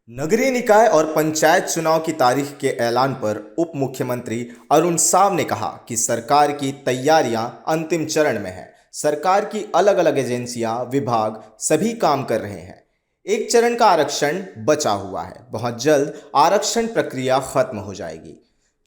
नगरीय निकाय और पंचायत चुनाव की तारीख के ऐलान पर उप मुख्यमंत्री अरुण साव ने कहा कि सरकार की तैयारियां अंतिम चरण में है। सरकार की अलग अलग एजेंसियां, विभाग सभी काम कर रहे हैं। एक चरण का आरक्षण बचा हुआ है। बहुत जल्द आरक्षण प्रक्रिया खत्म हो जाएगी।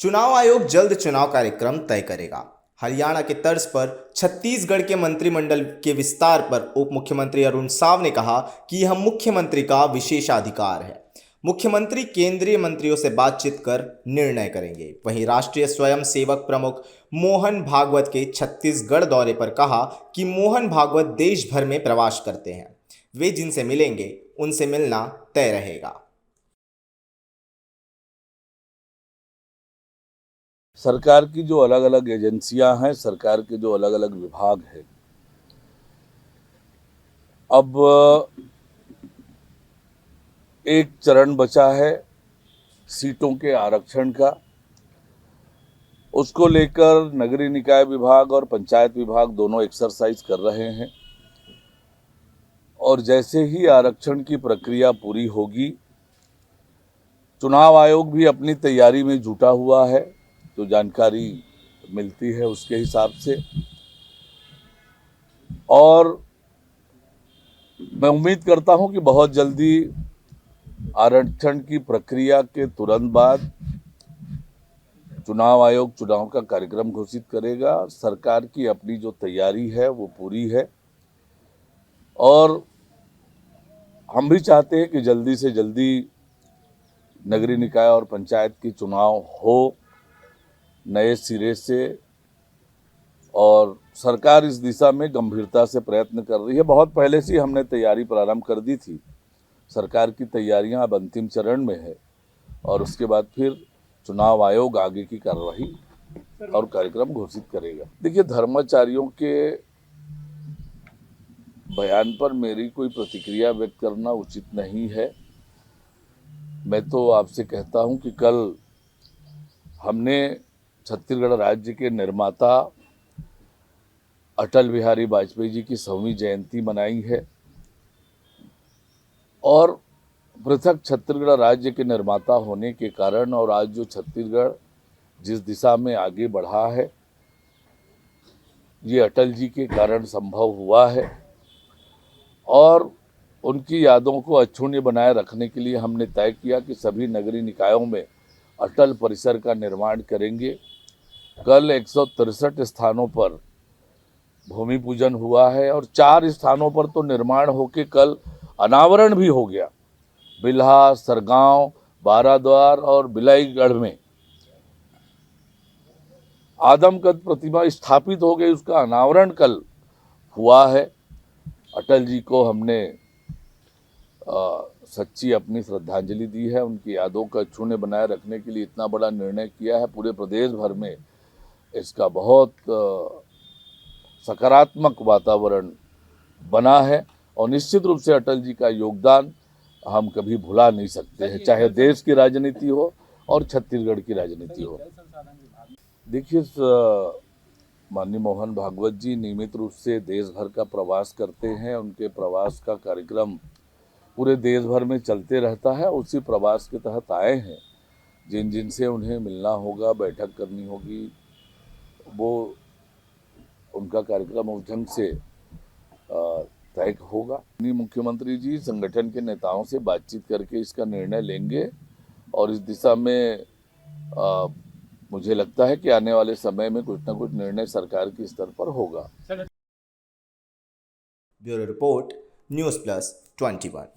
चुनाव आयोग जल्द चुनाव कार्यक्रम तय करेगा। हरियाणा के तर्ज पर छत्तीसगढ़ के मंत्रिमंडल के विस्तार पर उप मुख्यमंत्री अरुण साव ने कहा कि यह मुख्यमंत्री का विशेषाधिकार है। मुख्यमंत्री केंद्रीय मंत्रियों से बातचीत कर निर्णय करेंगे। वहीं राष्ट्रीय स्वयंसेवक प्रमुख मोहन भागवत के छत्तीसगढ़ दौरे पर कहा कि मोहन भागवत देश भर में प्रवास करते हैं। वे जिनसे मिलेंगे उनसे मिलना तय रहेगा। सरकार की जो अलग अलग एजेंसियां हैं, सरकार के जो अलग अलग विभाग हैं, अब एक चरण बचा है सीटों के आरक्षण का। उसको लेकर नगरीय निकाय विभाग और पंचायत विभाग दोनों एक्सरसाइज कर रहे हैं और जैसे ही आरक्षण की प्रक्रिया पूरी होगी, चुनाव आयोग भी अपनी तैयारी में जुटा हुआ है। जो जानकारी मिलती है उसके हिसाब से, और मैं उम्मीद करता हूं कि बहुत जल्दी आरक्षण की प्रक्रिया के तुरंत बाद चुनाव आयोग चुनाव का कार्यक्रम घोषित करेगा। सरकार की अपनी जो तैयारी है वो पूरी है और हम भी चाहते हैं कि जल्दी से जल्दी नगरीय निकाय और पंचायत की चुनाव हो नए सिरे से, और सरकार इस दिशा में गंभीरता से प्रयत्न कर रही है। बहुत पहले से हमने तैयारी प्रारंभ कर दी थी। सरकार की तैयारियां अब अंतिम चरण में है और उसके बाद फिर चुनाव आयोग आगे की कार्रवाई और कार्यक्रम घोषित करेगा। देखिए, धर्माचार्यों के बयान पर मेरी कोई प्रतिक्रिया व्यक्त करना उचित नहीं है। मैं तो आपसे कहता हूं कि कल हमने छत्तीसगढ़ राज्य के निर्माता अटल बिहारी वाजपेयी जी की 100वीं जयंती मनाई है और पृथक छत्तीसगढ़ राज्य के निर्माता होने के कारण और आज जो छत्तीसगढ़ जिस दिशा में आगे बढ़ा है, ये अटल जी के कारण संभव हुआ है और उनकी यादों को अक्षुण्य बनाए रखने के लिए हमने तय किया कि सभी नगरीय निकायों में अटल परिसर का निर्माण करेंगे। कल 163 स्थानों पर भूमि पूजन हुआ है और 4 स्थानों पर तो निर्माण होके कल अनावरण भी हो गया। बिल्हा, सरगांव, बाराद्वार और बिलाईगढ़ में आदमकद प्रतिमा स्थापित हो गई, उसका अनावरण कल हुआ है। अटल जी को हमने सच्ची अपनी श्रद्धांजलि दी है। उनकी यादों का अक्षुण्य बनाए रखने के लिए इतना बड़ा निर्णय किया है। पूरे प्रदेश भर में इसका बहुत सकारात्मक वातावरण बना है और निश्चित रूप से अटल जी का योगदान हम कभी भुला नहीं सकते हैं, चाहे देश की राजनीति हो और छत्तीसगढ़ की राजनीति हो। देखिए, माननीय मोहन भागवत जी नियमित रूप से देश भर का प्रवास करते हैं। उनके प्रवास का कार्यक्रम पूरे देश भर में चलते रहता है। उसी प्रवास के तहत आए हैं। जिन जिन से उन्हें मिलना होगा, बैठक करनी होगी, वो उनका कार्यक्रम उस ढंग से तय होगा। मुख्यमंत्री जी संगठन के नेताओं से बातचीत करके इसका निर्णय लेंगे और इस दिशा में मुझे लगता है कि आने वाले समय में कुछ न कुछ निर्णय सरकार के स्तर पर होगा। Bureau report, news plus 21।